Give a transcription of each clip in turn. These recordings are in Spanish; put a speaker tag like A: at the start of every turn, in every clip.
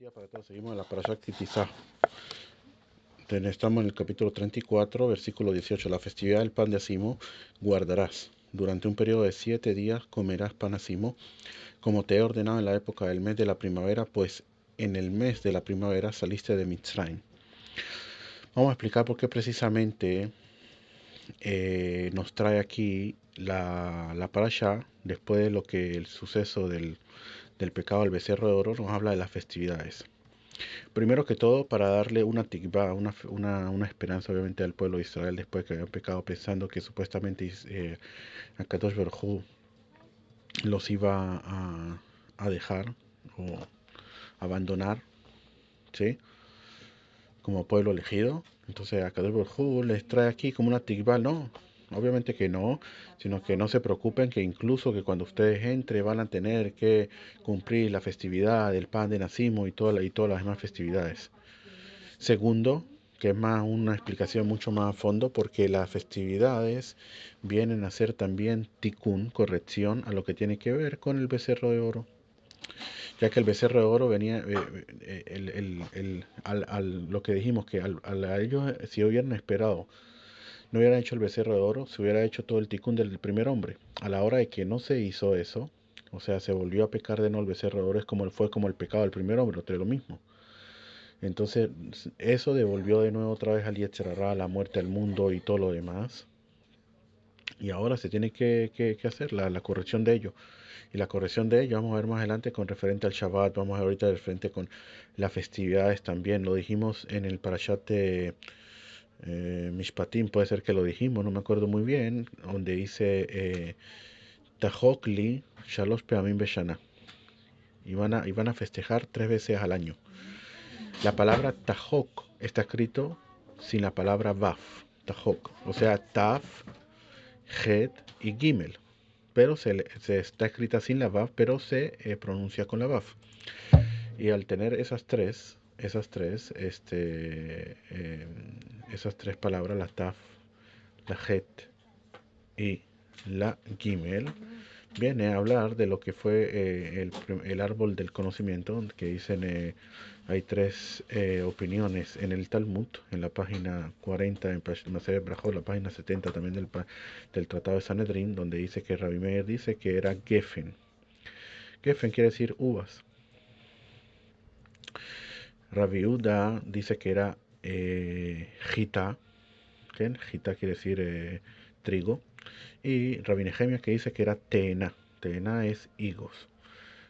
A: Día para todos, seguimos en la Parashat Kitizá. Estamos en el capítulo 34, versículo 18. La festividad del pan de Asimo guardarás. Durante un periodo de 7 días comerás pan Asimo, como te he ordenado en la época del mes de la primavera, pues en el mes de la primavera saliste de Mitzrayim. Vamos a explicar por qué precisamente nos trae aquí la Parashá, después de lo que el suceso del pecado del becerro de oro, nos habla de las festividades. Primero que todo, para darle una tikvah, una esperanza obviamente al pueblo de Israel después que habían pecado, pensando que supuestamente Akadosh Baruj Hu los iba a dejar o abandonar, ¿sí? Como pueblo elegido. Entonces Akadosh Baruj Hu les trae aquí como una tikvah, no. Obviamente que no, sino que no se preocupen que incluso que cuando ustedes entren van a tener que cumplir la festividad del pan de Nacimo y todas las demás festividades. Segundo, que es más una explicación mucho más a fondo, porque las festividades vienen a ser también tikkun, corrección a lo que tiene que ver con el becerro de oro, ya que el becerro de oro venía, lo que dijimos, que a ellos, si hubieran esperado, no hubieran hecho el becerro de oro, se hubiera hecho todo el tikkun del primer hombre. A la hora de que no se hizo eso, o sea, se volvió a pecar de nuevo el becerro de oro, fue como el pecado del primer hombre, otra lo mismo. Entonces, eso devolvió de nuevo otra vez al Yetzer Hara, la muerte al mundo y todo lo demás. Y ahora se tiene que hacer la corrección de ello. Y la corrección de ello vamos a ver más adelante con referente al Shabbat, vamos a ver ahorita de frente con las festividades también. Lo dijimos en el Parashat de Mishpatim, puede ser que lo dijimos, no me acuerdo muy bien, donde dice Tahokli Shalosh Peamim Beshana. Y van a festejar 3 veces al año. La palabra Tahok está escrito sin la palabra Vaf, Tahok, o sea, Taf, Het y Gimel, pero se está escrita sin la Vaf, pero se pronuncia con la Vaf. Y al tener esas tres palabras, la Taf, la Het y la Gimel, viene a hablar de lo que fue el árbol del conocimiento, que dicen, hay tres opiniones en el Talmud, en la página 40, en Maseret Brajot, la página 70 también del Tratado de Sanedrín, donde dice que Rabbi Meir dice que era Geffen. Geffen quiere decir uvas. Rabbi Uda dice que era Gita, Gita quiere decir trigo. Y Rabbi Nehemia que dice que era Teena. Teena es higos.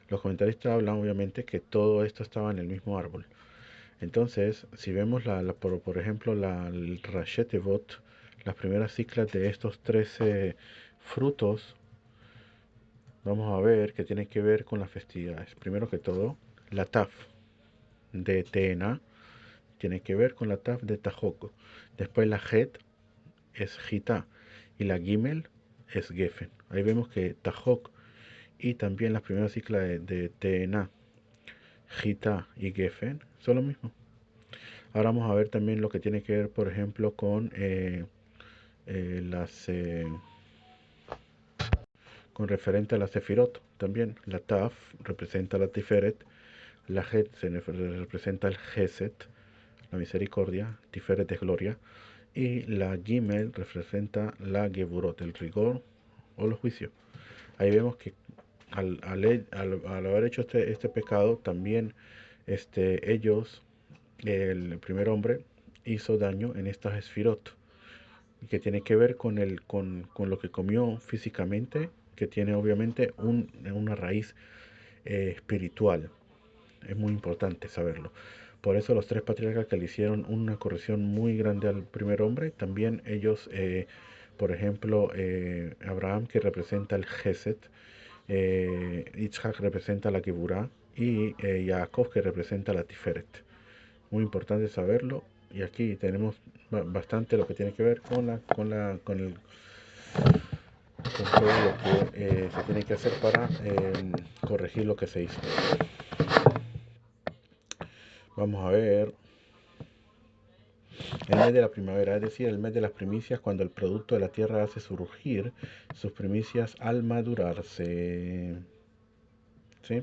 A: Los comentaristas hablan obviamente que todo esto estaba en el mismo árbol. Entonces, si vemos por ejemplo el Rashetevot, las primeras ciclas de estos 13 frutos, vamos a ver que tienen que ver con las festividades. Primero que todo, la Taf de Teena tiene que ver con la Taf de Tajoko. Después la Het es Gita y la Gimel es Geffen. Ahí vemos que Tajok y también las primeras ciclas de Teena, Gita y Geffen son lo mismo. Ahora vamos a ver también lo que tiene que ver, por ejemplo, con referente a la Sefirot. También la Taf representa la Tiferet, la Het representa el Geset, la misericordia, Tiferet es gloria, y la Gimel representa la Geburot, el rigor o el juicio. Ahí vemos que al haber hecho este pecado, también ellos, el primer hombre, hizo daño en estas esfirot, que tiene que ver con lo que comió físicamente, que tiene obviamente una raíz espiritual. Es muy importante saberlo. Por eso los tres patriarcas que le hicieron una corrección muy grande al primer hombre, también ellos, por ejemplo, Abraham, que representa el Geset, Yitzhak representa la Geburah y Jacob, que representa la Tiferet. Muy importante saberlo. Y aquí tenemos bastante lo que tiene que ver con todo lo que se tiene que hacer para corregir lo que se hizo. Vamos a ver el mes de la primavera, es decir, el mes de las primicias, cuando el producto de la tierra hace surgir sus primicias al madurarse. ¿Sí?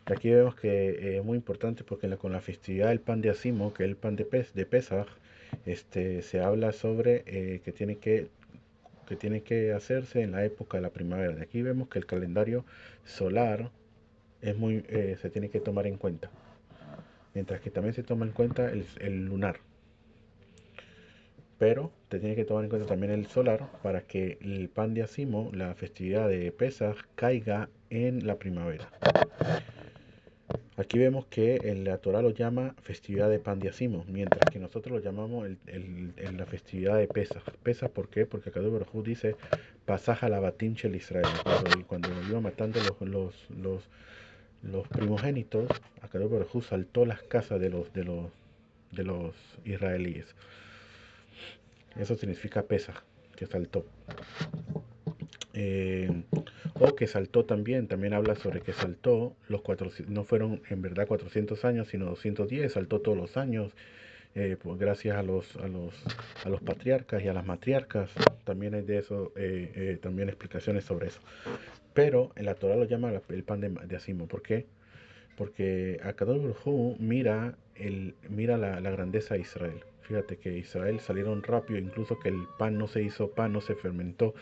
A: Aquí vemos que es muy importante porque con la festividad del pan de Asimo, que es el pan de Pesaj, se habla sobre que tiene que hacerse en la época de la primavera. De aquí vemos que el calendario solar se tiene que tomar en cuenta, mientras que también se toma en cuenta el lunar. Pero te tiene que tomar en cuenta también el solar para que el pan de Asimo, la festividad de Pesaj, caiga en la primavera. Aquí vemos que en la Torah lo llama festividad de pan de Asimo, mientras que nosotros lo llamamos la festividad de Pesaj. ¿Pesaj por qué? Porque Akadosh Baruj Hu dice Pasaj a la Batim Shel Israel. Cuando iba matando los primogénitos, Akadosh Baruj Hu saltó las casas de los israelíes. Eso significa Pesaj, que saltó. Eh, o que saltó también habla sobre que saltó los 400, no fueron en verdad 400 años, sino 210, saltó todos los años, pues gracias a los patriarcas y a las matriarcas, también hay de eso, también explicaciones sobre eso. Pero en la Torah lo llama el pan de Asimo, ¿por qué? Porque Akadosh Baruj Hu mira la grandeza de Israel. Fíjate que Israel salieron rápido, incluso que el pan no se hizo pan, no se fermentó,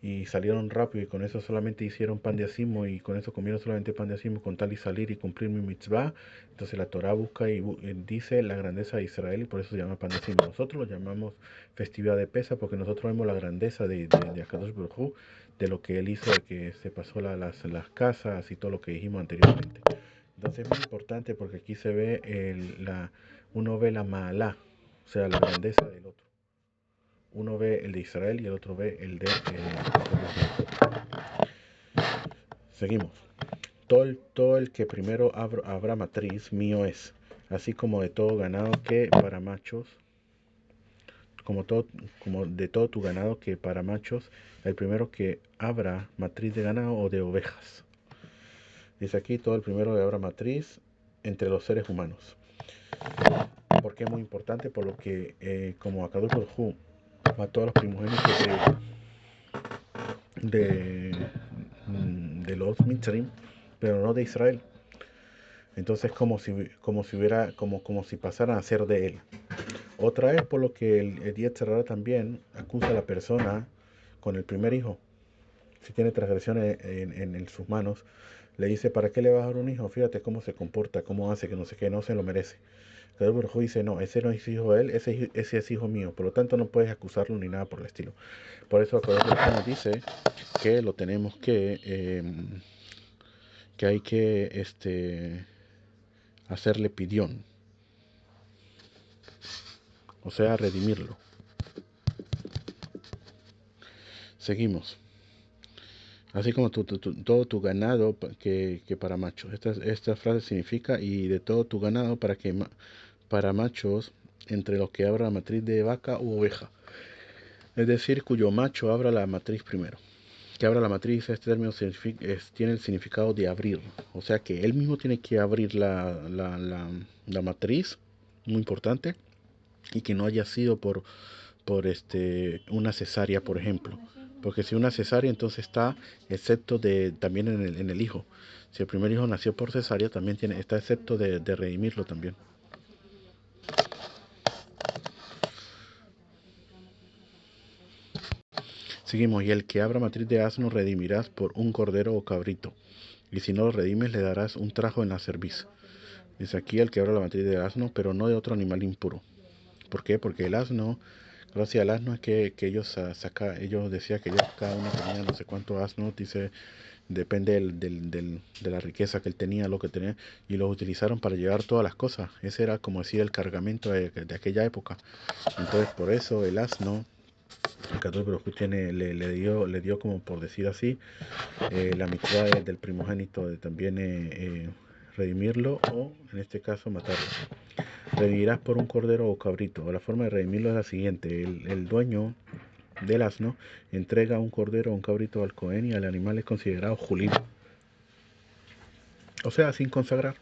A: y salieron rápido y con eso solamente hicieron pan de asimo y con eso comieron solamente pan de asimo con tal y salir y cumplir mi mitzvah. Entonces la Torah busca y dice la grandeza de Israel y por eso se llama pan de asimo. Nosotros lo llamamos festividad de Pesa porque nosotros vemos la grandeza de Akadosh Baruj Hu, de lo que él hizo, de que se pasó las casas y todo lo que dijimos anteriormente. Entonces es muy importante porque aquí se ve uno ve la Maalá, o sea, la grandeza del otro. Uno ve el de Israel y el otro ve el de Seguimos. Todo el que primero abra matriz mío es, así como de todo ganado que para machos, como de todo tu ganado que para machos, el primero que abra matriz de ganado o de ovejas. Dice aquí todo el primero que abra matriz entre los seres humanos. Porque es muy importante, por lo que como Akadosh Baruj Hu mató a los primogénitos de, de los Mitzrim, pero no de Israel. Entonces como si pasaran a ser de él. Otra es por lo que el Yetzer Hara también acusa a la persona con el primer hijo. Si tiene transgresiones en sus manos, le dice, ¿para qué le vas a dar un hijo? Fíjate cómo se comporta, cómo hace, que no sé qué, no se lo merece. Kadosh Baruj Hu dice, no, ese no es hijo de él, ese es hijo mío. Por lo tanto, no puedes acusarlo ni nada por el estilo. Por eso Kadosh Baruj Hu nos dice que lo tenemos que hay que hacerle pidión, o sea, redimirlo. Seguimos. Así como todo tu ganado que para machos. Esta frase significa y de todo tu ganado para machos entre los que abra la matriz de vaca u oveja. Es decir, cuyo macho abra la matriz primero. Que abra la matriz, este término tiene el significado de abrir. O sea que él mismo tiene que abrir la matriz, muy importante, y que no haya sido por una cesárea, por ejemplo. Porque si una cesárea, entonces está excepto también en el hijo. Si el primer hijo nació por cesárea, también está excepto de redimirlo también. Seguimos, y el que abra matriz de asno redimirás por un cordero o cabrito, y si no lo redimes le darás un trajo en la cerviz. Dice aquí el que abra la matriz de asno, pero no de otro animal impuro. ¿Por qué? Porque el asno, gracias al asno es que ellos decían que ellos cada uno tenía no sé cuántos asnos, dice, depende de la riqueza que él tenía, lo que tenía, y los utilizaron para llevar todas las cosas. Ese era como decir el cargamento de aquella época. Entonces por eso el asno, el 14 pero le dio como por decir así, la mitad del primogénito de también redimirlo o en este caso matarlo. Redimirás por un cordero o cabrito. O la forma de redimirlo es la siguiente: el dueño del asno entrega un cordero o un cabrito al Cohen y al animal es considerado julín, o sea, sin consagrar.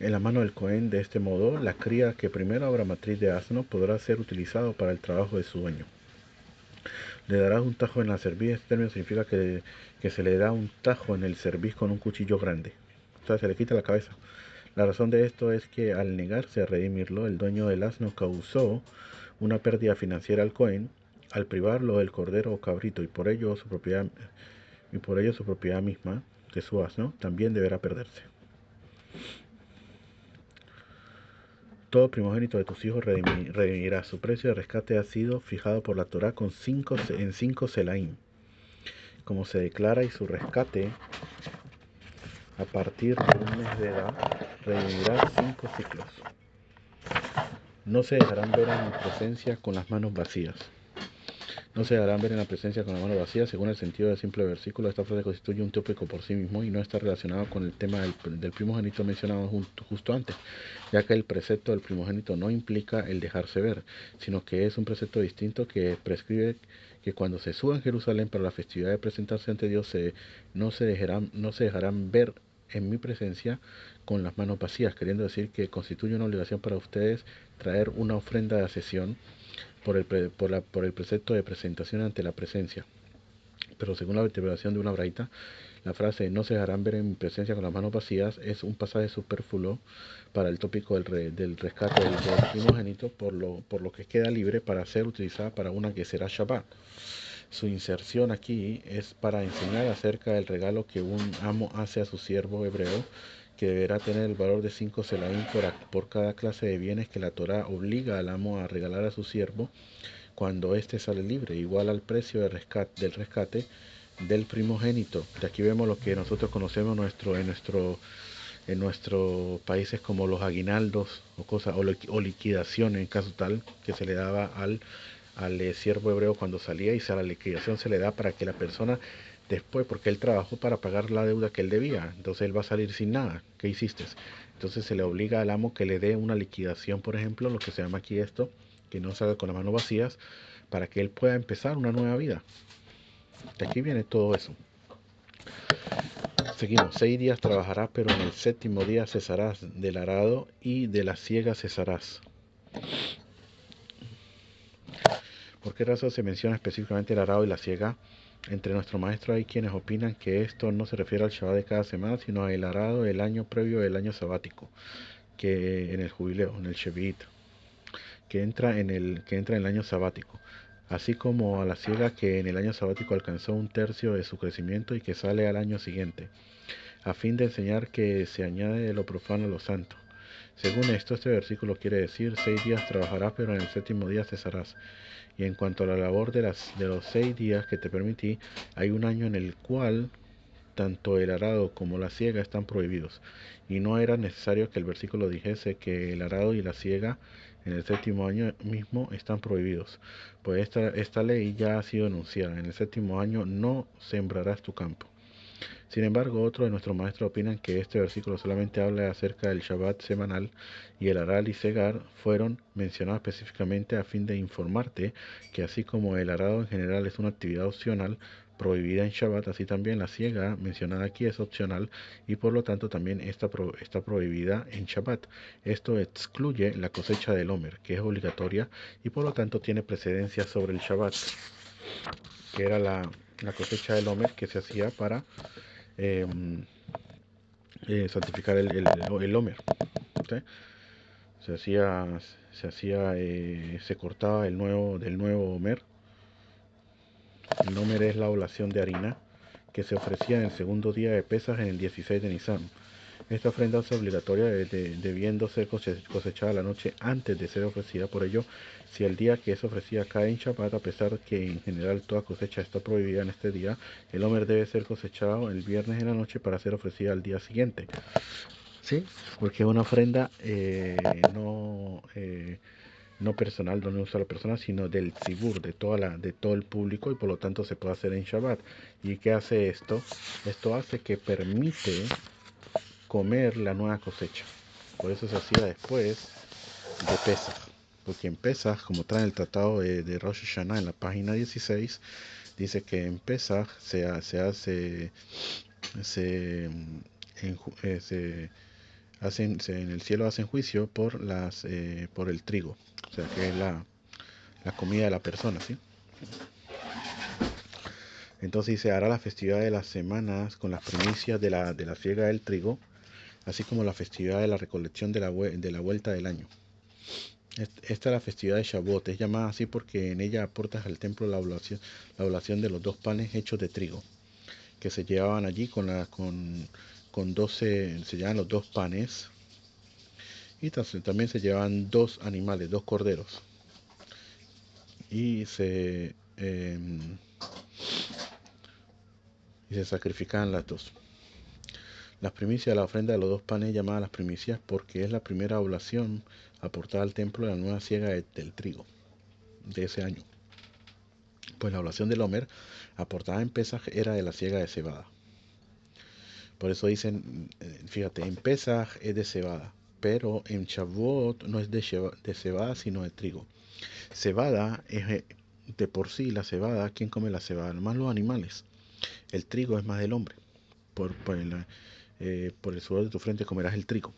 A: En la mano del Cohen, de este modo, la cría que primero abra matriz de asno podrá ser utilizado para el trabajo de su dueño. Le darás un tajo en la cerviz. Este término significa que se le da un tajo en el cerviz con un cuchillo grande. sea, se le quita la cabeza. La razón de esto es que al negarse a redimirlo, el dueño del asno causó una pérdida financiera al Cohen al privarlo del cordero o cabrito, y por ello su propiedad misma de su asno también deberá perderse. Todo primogénito de tus hijos redimirá. Su precio de rescate ha sido fijado por la Torá en 5 selaim, como se declara, y su rescate a partir de un mes de edad redimirá 5 ciclos. No se dejarán ver en mi presencia con las manos vacías. No se dejarán ver en la presencia con las manos vacías. Según el sentido del simple versículo, esta frase constituye un tópico por sí mismo y no está relacionado con el tema del primogénito mencionado justo antes, ya que el precepto del primogénito no implica el dejarse ver, sino que es un precepto distinto que prescribe que cuando se suba en Jerusalén para la festividad de presentarse ante Dios, no se dejarán ver en mi presencia con las manos vacías, queriendo decir que constituye una obligación para ustedes traer una ofrenda de asesión por el precepto de presentación ante la presencia. Pero según la interpretación de una braita, la frase no se dejarán ver en mi presencia con las manos vacías es un pasaje superfluo para el tópico del rescate del primogénito, por lo que queda libre para ser utilizada para una que será Shabbat. Su inserción aquí es para enseñar acerca del regalo que un amo hace a su siervo hebreo, que deberá tener el valor de 5 selaim por cada clase de bienes que la Torá obliga al amo a regalar a su siervo cuando éste sale libre, igual al precio del rescate del primogénito. De aquí vemos lo que nosotros conocemos en nuestros países como los aguinaldos o liquidación, en caso tal que se le daba al siervo hebreo cuando salía, y la liquidación se le da para que la persona después, porque él trabajó para pagar la deuda que él debía, entonces él va a salir sin nada. ¿Qué hiciste? Entonces se le obliga al amo que le dé una liquidación, por ejemplo, lo que se llama aquí esto, que no salga con las manos vacías, para que él pueda empezar una nueva vida. De aquí viene todo eso. Seguimos. 6 días trabajarás, pero en el séptimo día cesarás del arado y de la siega cesarás. ¿Por qué razón se menciona específicamente el arado y la siega? Entre nuestros maestros hay quienes opinan que esto no se refiere al Shabbat de cada semana, sino al arado del año previo del año sabático, que en el jubileo, en el Shevi'it, que entra en el año sabático, así como a la siega que en el año sabático alcanzó un tercio de su crecimiento y que sale al año siguiente, a fin de enseñar que se añade de lo profano a lo santo. Según esto, este versículo quiere decir: 6 días trabajarás, pero en el séptimo día cesarás. Y en cuanto a la labor de los 6 días que te permití, hay un año en el cual tanto el arado como la siega están prohibidos, y no era necesario que el versículo dijese que el arado y la siega en el séptimo año mismo están prohibidos, pues esta ley ya ha sido enunciada: en el séptimo año no sembrarás tu campo. Sin embargo, otros de nuestros maestros opinan que este versículo solamente habla acerca del Shabbat semanal, y el arar y segar fueron mencionados específicamente a fin de informarte que así como el arado en general es una actividad opcional prohibida en Shabbat, así también la siega mencionada aquí es opcional y por lo tanto también está prohibida en Shabbat. Esto excluye la cosecha del Homer, que es obligatoria y por lo tanto tiene precedencia sobre el Shabbat, que era la cosecha del Homer que se hacía para eh, santificar el Homer. ¿Sí? Se cortaba del nuevo Homer. El Homer es la oblación de harina que se ofrecía en el segundo día de Pesaj, en el 16 de Nisan. Esta ofrenda es obligatoria, debiendo ser cosechada la noche antes de ser ofrecida. Por ello, si el día que es ofrecida cae en Shabbat, a pesar que en general toda cosecha está prohibida en este día, el Homer debe ser cosechado el viernes en la noche para ser ofrecida al día siguiente. ¿Sí? Porque es una ofrenda no personal, no usa la persona, sino del tzibur, de todo el público, y por lo tanto se puede hacer en Shabbat. ¿Y qué hace esto? Esto hace que permite comer la nueva cosecha. Por eso se hacía después de Pesaj. Porque en Pesaj, como trae el tratado de Rosh Hashanah en la página 16, dice que en Pesaj en el cielo hacen juicio por el trigo, o sea que es la comida de la persona, ¿sí? Entonces dice: hará la festividad de las semanas con las primicias de la siega del trigo, así como la festividad de la recolección de la vuelta del año. Esta es la festividad de Shavuot, es llamada así porque en ella aportas al templo la oblación de los 2 panes hechos de trigo, que se llevaban allí con 12, se llevaban los 2 panes, y también se llevaban 2 animales, 2 corderos, y y se sacrificaban las dos. Las primicias de la ofrenda de los 2 panes llamadas las primicias porque es la primera oblación aportada al templo de la nueva siega del trigo de ese año. Pues la oblación del Homer aportada en Pesaj era de la siega de cebada. Por eso dicen, fíjate, en Pesaj es de cebada, pero en Shavuot no es de cebada, sino de trigo. Cebada es de por sí la cebada. ¿Quién come la cebada? Nomás los animales. El trigo es más del hombre. Por el sudor de tu frente comerás el trigo,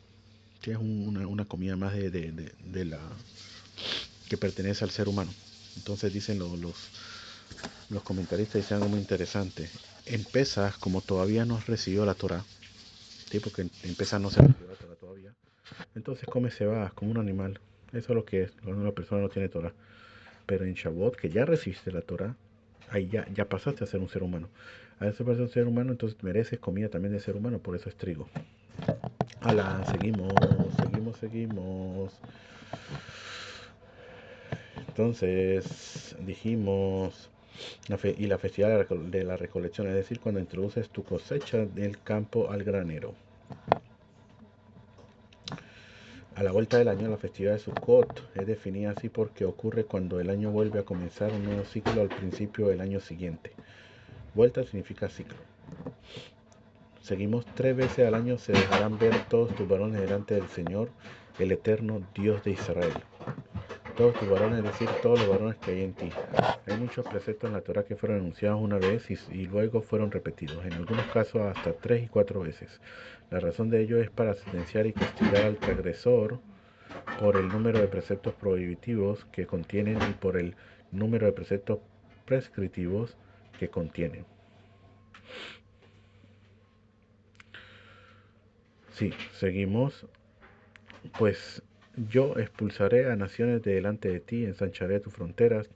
A: que es una comida más de la que pertenece al ser humano. Entonces dicen los comentaristas, dicen algo muy interesante. En Pesaj, como todavía no recibió la Torah, ¿sí? Porque en Pesaj no se recibió la Torah todavía, entonces come cebadas como un animal. Eso es lo que es cuando una persona no tiene Torah. Pero en Shavuot, que ya recibiste la Torah, ahí ya pasaste a ser un ser humano. A ese pasaste a ser un ser humano, entonces mereces comida también de ser humano, por eso es trigo. Seguimos. Entonces dijimos, y la festividad de la recolección, es decir, cuando introduces tu cosecha del campo al granero. A la vuelta del año, la festividad de Sukkot es definida así porque ocurre cuando el año vuelve a comenzar un nuevo ciclo al principio del año siguiente. Vuelta significa ciclo. Seguimos, 3 veces al año se dejarán ver todos tus varones delante del Señor, el eterno Dios de Israel. Todos tus varones, es decir, todos los varones que hay en ti. Hay muchos preceptos en la Torah que fueron anunciados una vez y luego fueron repetidos, en algunos casos hasta 3 y 4 veces. La razón de ello es para sentenciar y castigar al transgresor por el número de preceptos prohibitivos que contienen y por el número de preceptos prescriptivos que contienen. Sí, seguimos. Pues yo expulsaré a naciones de delante de ti, ensancharé tus fronteras.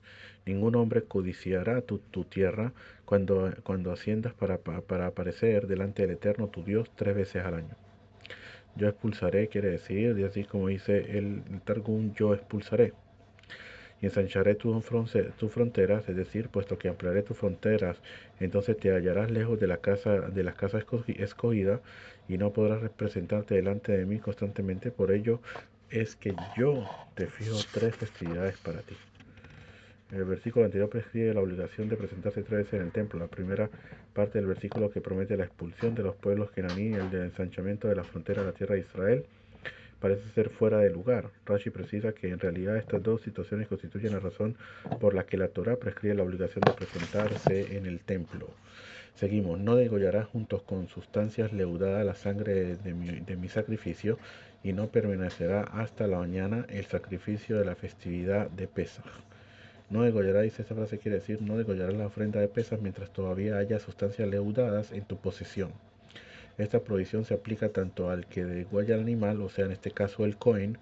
A: Ningún hombre codiciará tu tierra cuando asciendas para aparecer delante del Eterno tu Dios 3 veces al año. Yo expulsaré quiere decir, y así como dice el Targum, yo expulsaré. Y ensancharé tus fronteras, es decir, puesto que ampliaré tus fronteras, entonces te hallarás lejos de las casas escogidas y no podrás representarte delante de mí constantemente. Por ello es que yo te fijo 3 festividades para ti. El versículo anterior prescribe la obligación de presentarse 3 veces en el templo. La primera parte del versículo que promete la expulsión de los pueblos kenaní y el del ensanchamiento de la frontera de la tierra de Israel parece ser fuera de lugar. Rashi precisa que en realidad estas dos situaciones constituyen la razón por la que la Torá prescribe la obligación de presentarse en el templo. Seguimos, no degollarás juntos con sustancias leudadas la sangre de mi sacrificio, y no permanecerá hasta la mañana el sacrificio de la festividad de Pesaj. No degollará, dice esta frase, quiere decir, no degollarás la ofrenda de Pesaj mientras todavía haya sustancias leudadas en tu posesión. Esta prohibición se aplica tanto al que degüella el animal, o sea, en este caso el Cohen,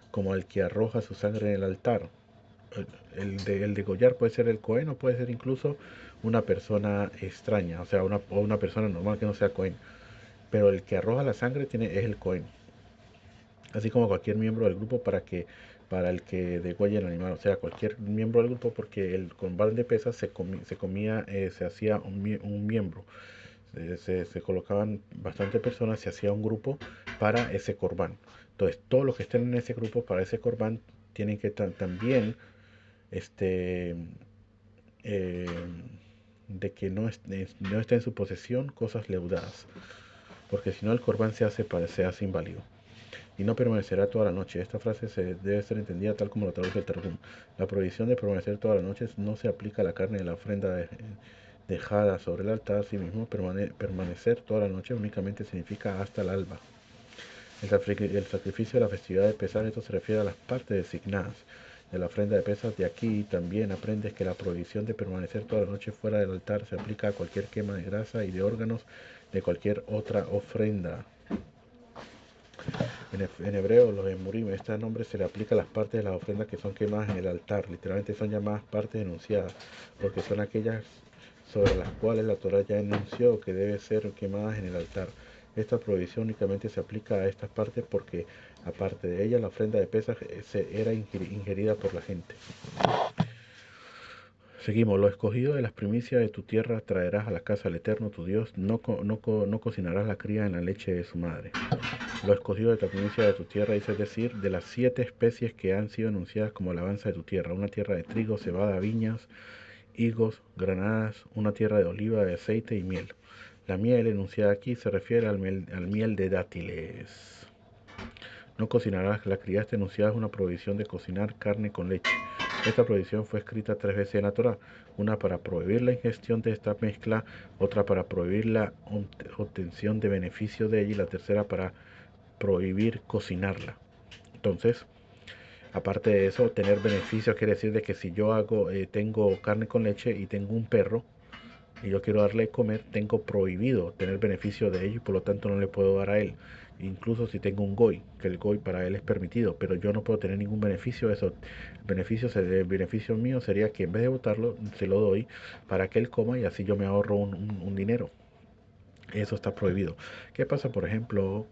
A: como al que arroja su sangre en el altar. El degollar puede ser el Cohen o puede ser incluso una persona extraña, o sea, una persona normal que no sea Cohen. Pero el que arroja la sangre es el Cohen. Así como cualquier miembro del grupo para el que degüella el animal, o sea, cualquier miembro del grupo, porque el combate de pesas se hacía un miembro. Se colocaban bastantes personas, se hacía un grupo para ese corbán. Entonces, todos los que estén en ese grupo para ese corbán tienen que también este, eh, de que no esté en su posesión cosas leudadas, porque si no el corbán se hace inválido. Y no permanecerá toda la noche. Esta frase debe ser entendida tal como lo traduce el Targum. La prohibición de permanecer toda la noche no se aplica a la carne de la ofrenda dejada sobre el altar. Asimismo, permanecer toda la noche únicamente significa hasta el alba. El sacrificio de la festividad de Pesaj, esto se refiere a las partes designadas de la ofrenda de Pesaj. De aquí también aprendes que la prohibición de permanecer toda la noche fuera del altar se aplica a cualquier quema de grasa y de órganos de cualquier otra ofrenda. En hebreo, los emurim, este nombre se le aplica a las partes de las ofrendas que son quemadas en el altar. Literalmente son llamadas partes enunciadas, porque son aquellas sobre las cuales la Torah ya enunció que deben ser quemadas en el altar. Esta prohibición únicamente se aplica a estas partes porque, aparte de ella, la ofrenda de Pesaj era ingerida por la gente. Seguimos, lo escogido de las primicias de tu tierra traerás a la casa del Eterno tu Dios, no cocinarás la cría en la leche de su madre. Lo escogido de la primicia de tu tierra, es decir, de las 7 especies que han sido anunciadas como alabanza de tu tierra, una tierra de trigo, cebada, viñas, higos, granadas, una tierra de oliva, de aceite y miel. La miel enunciada aquí se refiere al miel de dátiles. No cocinarás, la criaste enunciada es una prohibición de cocinar carne con leche. Esta prohibición fue escrita 3 veces en la Torah, una para prohibir la ingestión de esta mezcla, otra para prohibir la obtención de beneficio de ella y la tercera para prohibir cocinarla. Entonces, aparte de eso, tener beneficios quiere decir de que si yo tengo carne con leche y tengo un perro y yo quiero darle de comer, tengo prohibido tener beneficio de ello y por lo tanto no le puedo dar a él. Incluso si tengo un goy, que el goy para él es permitido, pero yo no puedo tener ningún beneficio de eso. El beneficio mío sería que en vez de botarlo, se lo doy para que él coma y así yo me ahorro un dinero. Eso está prohibido. ¿Qué pasa, por ejemplo,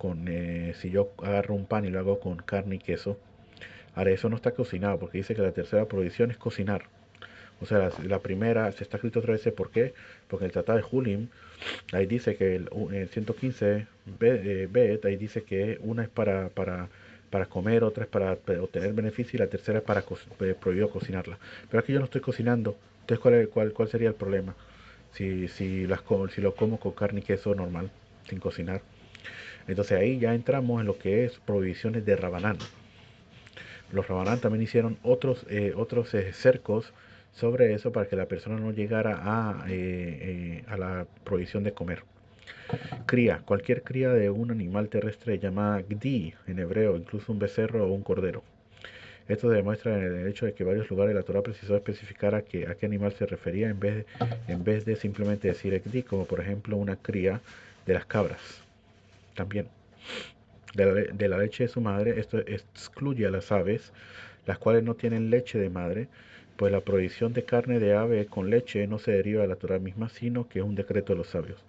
A: si yo agarro un pan y lo hago con carne y queso? Ahora, eso no está cocinado, porque dice que la tercera prohibición es cocinar. O sea, la primera se está escrito 3 veces. ¿Por qué? Porque en el Tratado de Hulim, ahí dice que el 115 B, ahí dice que una es para comer, otra es para obtener beneficio y la tercera es para prohibido cocinarla. Pero aquí yo no estoy cocinando. Entonces, ¿cuál sería el problema? Si lo como con carne y queso normal, sin cocinar. Entonces ahí ya entramos en lo que es prohibiciones de Rabanán. Los Rabanán también hicieron otros cercos sobre eso para que la persona no llegara a la prohibición de comer. Cría, cualquier cría de un animal terrestre llamada gdi en hebreo, incluso un becerro o un cordero. Esto se demuestra en el hecho de que varios lugares de la Torah precisó especificar a qué animal se refería en vez de simplemente decir gdi, como por ejemplo una cría de las cabras. También de la leche de su madre, esto excluye a las aves, las cuales no tienen leche de madre, pues la prohibición de carne de ave con leche no se deriva de la Torah misma, sino que es un decreto de los sabios.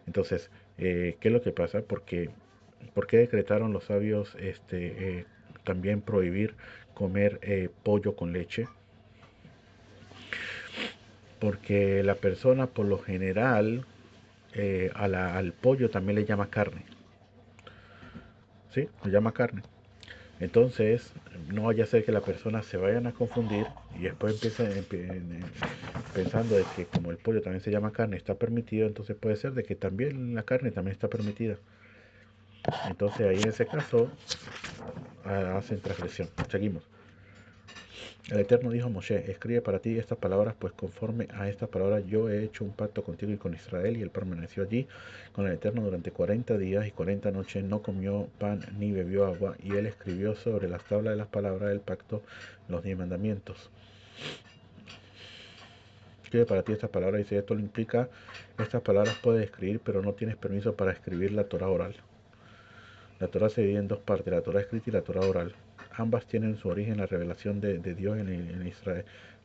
A: Entonces, ¿qué es lo que pasa? ¿Por qué decretaron los sabios también prohibir comer pollo con leche? Porque la persona por lo general al pollo también le llama carne, ¿sí? Le llama carne. Entonces, no vaya a ser que la persona se vayan a confundir y después pensando de que como el pollo también se llama carne, está permitido, entonces puede ser de que también la carne también está permitida. Entonces ahí en ese caso hacen transgresión. Seguimos. El Eterno dijo a Moshe, escribe para ti estas palabras, pues conforme a estas palabras yo he hecho un pacto contigo y con Israel, y él permaneció allí con el Eterno durante 40 días y 40 noches, no comió pan ni bebió agua, y él escribió sobre las tablas de las palabras del pacto los 10 mandamientos. Escribe para ti estas palabras, y si esto lo implica, estas palabras puedes escribir, pero no tienes permiso para escribir la Torah oral. La Torah se divide en dos partes, la Torah escrita y la Torah oral. Ambas tienen su origen en la revelación de Dios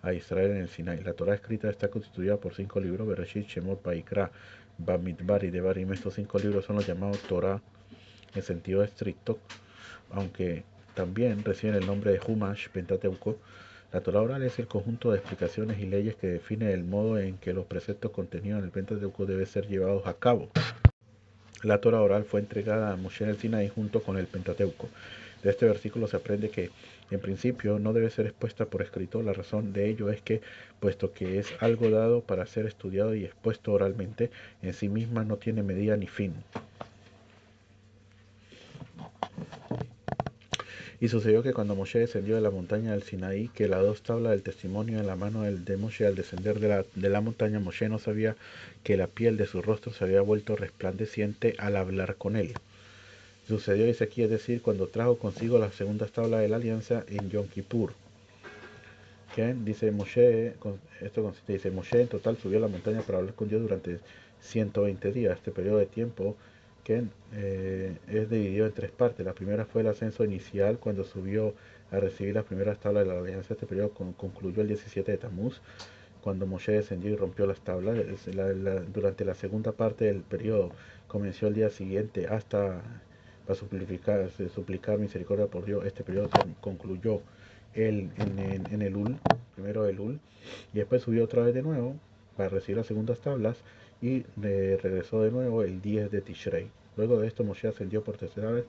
A: a Israel en el Sinai. La Torah escrita está constituida por 5 libros, Bereshit, Shemot, Vaikra, Bamidbar y Devarim. Estos 5 libros son los llamados Torah en sentido estricto, aunque también reciben el nombre de Humash, Pentateuco. La Torah oral es el conjunto de explicaciones y leyes que define el modo en que los preceptos contenidos en el Pentateuco deben ser llevados a cabo. La Torah oral fue entregada a Moshe en el Sinaí junto con el Pentateuco. De este versículo se aprende que, en principio, no debe ser expuesta por escrito. La razón de ello es que, puesto que es algo dado para ser estudiado y expuesto oralmente, en sí misma no tiene medida ni fin. Y sucedió que cuando Moshe descendió de la montaña del Sinaí, que las 2 tablas del testimonio en la mano de Moshe al descender de la montaña, Moshe no sabía que la piel de su rostro se había vuelto resplandeciente al hablar con él. Sucedió, dice aquí, es decir, cuando trajo consigo las segundas tablas de la alianza en Yom Kippur. ¿Qué? Dice Moshe, esto consiste, dice Moshe en total subió a la montaña para hablar con Dios durante 120 días. Este periodo de tiempo que es dividido en tres partes. La primera fue el ascenso inicial, cuando subió a recibir las primeras tablas de la alianza. Este periodo concluyó el 17 de Tamuz, cuando Moshe descendió y rompió las tablas. Durante la segunda parte del periodo comenzó el día siguiente hasta para suplicar misericordia por Dios. Este periodo concluyó en el Ul, primero el Ul, y después subió otra vez de nuevo para recibir las segundas tablas y regresó de nuevo el 10 de Tishrei. Luego de esto Moshe ascendió por tercera vez,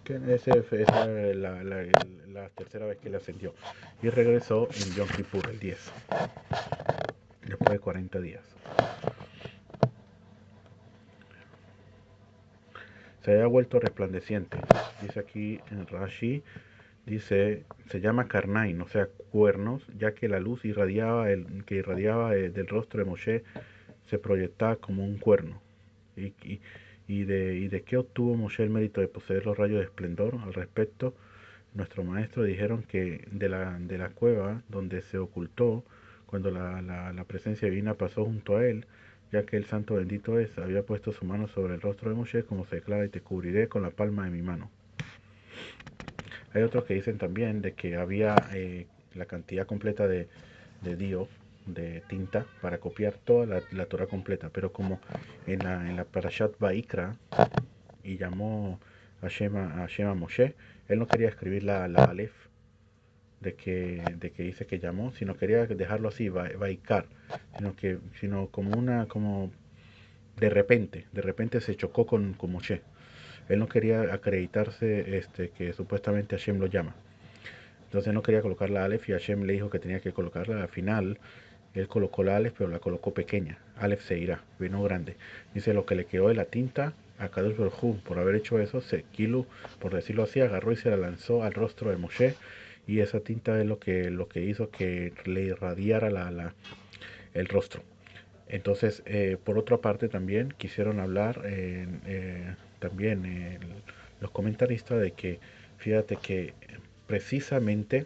A: que esa es la tercera vez que le ascendió, y regresó en Yom Kippur el 10, después de 40 días. Se había vuelto resplandeciente, dice aquí en Rashi, dice, se llama Karnain, o sea, cuernos, ya que la luz que irradiaba del rostro de Moshe se proyectaba como un cuerno. Y, y, y de qué obtuvo Moshe el mérito de poseer los rayos de esplendor. Al respecto, nuestro maestro dijeron que de la cueva donde se ocultó cuando la presencia divina pasó junto a él, ya que el santo bendito es, había puesto su mano sobre el rostro de Moshe, como se declara, y te cubriré con la palma de mi mano. Hay otros que dicen también de que había la cantidad completa de Dios, de tinta, para copiar toda la Torah completa, pero como en la Parashat Vaikra, y llamó a Hashem a Moshe, él no quería escribir la Aleph de que dice que llamó, sino quería dejarlo así, Vaikar, sino como de repente se chocó con Moshe. Él no quería acreditarse que supuestamente Hashem lo llama. Entonces no quería colocar la Aleph y Hashem le dijo que tenía que colocarla. Al final él colocó la Aleph, pero la colocó pequeña. Aleph se irá, vino grande. Dice lo que le quedó de la tinta a Kadosh Baruj Hu, por haber hecho eso, Kilu, por decirlo así, agarró y se la lanzó al rostro de Moshe. Y esa tinta es lo que hizo que le irradiara el rostro. Entonces, por otra parte, también quisieron hablar también los comentaristas de que, fíjate que precisamente,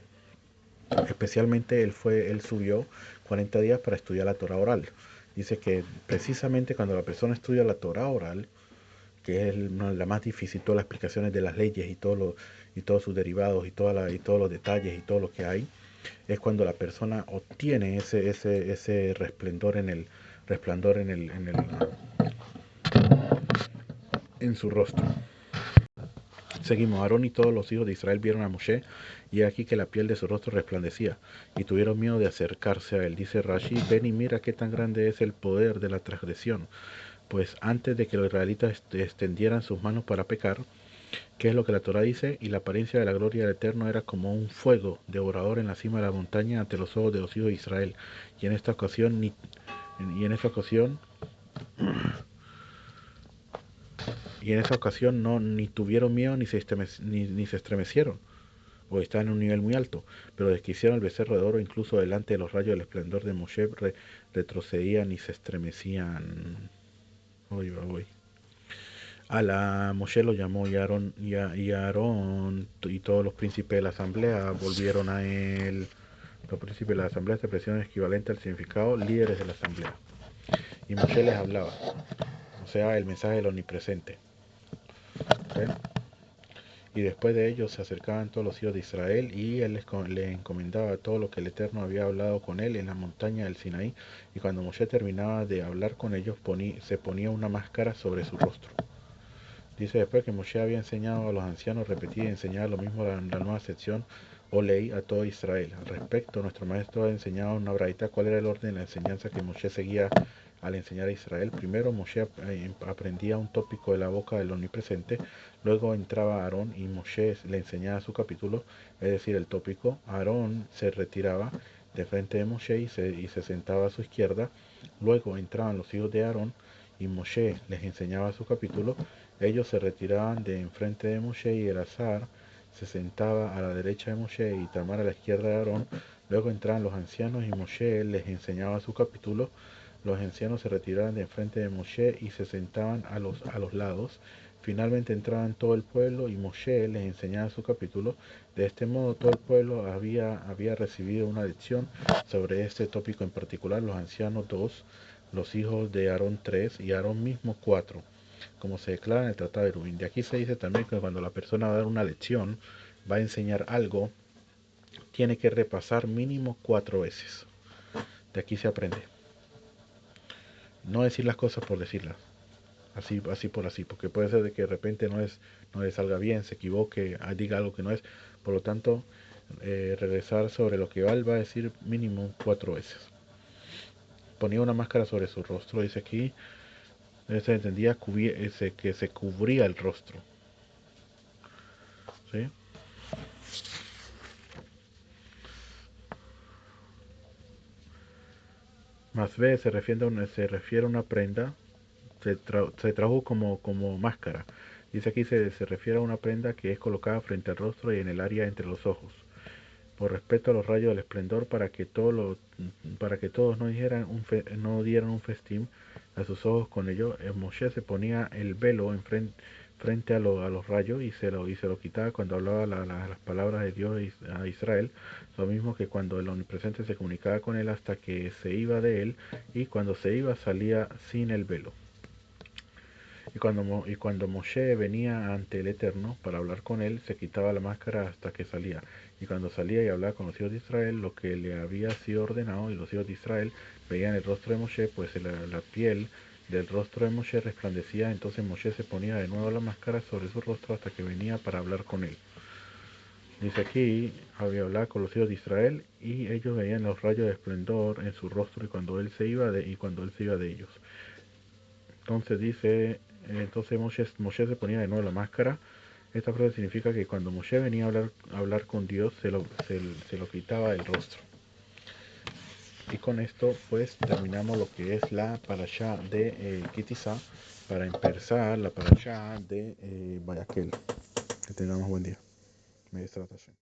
A: especialmente él subió 40 días para estudiar la Torah oral. Dice que precisamente cuando la persona estudia la Torah oral, que es la más difícil, todas las explicaciones de las leyes y todos sus derivados y todos los detalles y todo lo que hay, es cuando la persona obtiene ese resplandor en su rostro. Seguimos, Aarón y todos los hijos de Israel vieron a Moshe, y aquí que la piel de su rostro resplandecía, y tuvieron miedo de acercarse a él. Dice Rashi, ven y mira qué tan grande es el poder de la transgresión. Pues antes de que los israelitas extendieran sus manos para pecar, ¿qué es lo que la Torah dice? Y la apariencia de la gloria del Eterno era como un fuego devorador en la cima de la montaña ante los ojos de los hijos de Israel. Y en esta ocasión, y en esta ocasión, y en esa ocasión no ni tuvieron miedo ni se estremecieron, o estaban en un nivel muy alto, pero desde que hicieron el becerro de oro, incluso delante de los rayos del esplendor de Moshe, retrocedían y se estremecían. Hoy va, hoy. A la Moshe lo llamó, y Aarón y todos los príncipes de la asamblea volvieron a él. Los príncipes de la asamblea, esta expresión es equivalente al significado líderes de la asamblea. Y Moshe les hablaba, o sea, el mensaje del omnipresente. ¿Okay? Y después de ellos se acercaban todos los hijos de Israel, y él le encomendaba todo lo que el Eterno había hablado con él en la montaña del Sinaí. Y cuando Moshe terminaba de hablar con ellos, se ponía una máscara sobre su rostro. Dice después que Moshe había enseñado a los ancianos, repetía y enseñaba lo mismo en la nueva sección o ley a todo Israel. Al respecto, nuestro maestro ha enseñado en una braita cuál era el orden de la enseñanza que Moshe seguía al enseñar a Israel. Primero Moshe aprendía un tópico de la boca del omnipresente, luego entraba Aarón y Moshe le enseñaba su capítulo, es decir, el tópico. Aarón se retiraba de frente de Moshe y se sentaba a su izquierda, luego entraban los hijos de Aarón y Moshe les enseñaba su capítulo. Ellos se retiraban de enfrente de Moshe, y Elazar se sentaba a la derecha de Moshe y Tamar a la izquierda de Aarón. Luego entraban los ancianos y Moshe les enseñaba su capítulo. Los ancianos se retiraban de enfrente de Moshe y se sentaban a los lados. Finalmente entraban todo el pueblo y Moshe les enseñaba su capítulo. De este modo todo el pueblo había recibido una lección sobre este tópico en particular, los ancianos 2, los hijos de Aarón 3 y Aarón mismo 4. como se declara en el Tratado de Eruvin. De aquí se dice también que cuando la persona va a dar una lección, va a enseñar algo, tiene que repasar mínimo 4 veces. De aquí se aprende. No decir las cosas por decirlas. Así por así, porque puede ser de que de repente no le salga bien, se equivoque, diga algo que no es. Por lo tanto, regresar sobre lo que él va a decir mínimo 4 veces. Ponía una máscara sobre su rostro, dice aquí, se entendía que se cubría el rostro. ¿Sí? Más B se refiere a una prenda, se tradujo como máscara. Dice aquí se refiere a una prenda que es colocada frente al rostro y en el área entre los ojos, por respeto a los rayos del esplendor, para que todos no dieran un festín a sus ojos con ello. Moshe se ponía el velo frente a los rayos y se lo quitaba cuando hablaba las palabras de Dios a Israel, lo mismo que cuando el omnipresente se comunicaba con él hasta que se iba de él, y cuando se iba salía sin el velo. Y cuando Moshe venía ante el Eterno para hablar con él, se quitaba la máscara hasta que salía. Y cuando salía y hablaba con los hijos de Israel, lo que le había sido ordenado, y los hijos de Israel veían el rostro de Moshe, pues la piel del rostro de Moshe resplandecía. Entonces Moshe se ponía de nuevo la máscara sobre su rostro hasta que venía para hablar con él. Dice aquí, había hablado con los hijos de Israel, y ellos veían los rayos de esplendor en su rostro y cuando él se iba de ellos. Entonces Moshe se ponía de nuevo la máscara. Esta frase significa que cuando Moshe venía a hablar con Dios, se lo quitaba del rostro. Y con esto pues terminamos lo que es la parashá de Kitizá, para empezar la parashá de Vayakhel. Que tengamos buen día. Me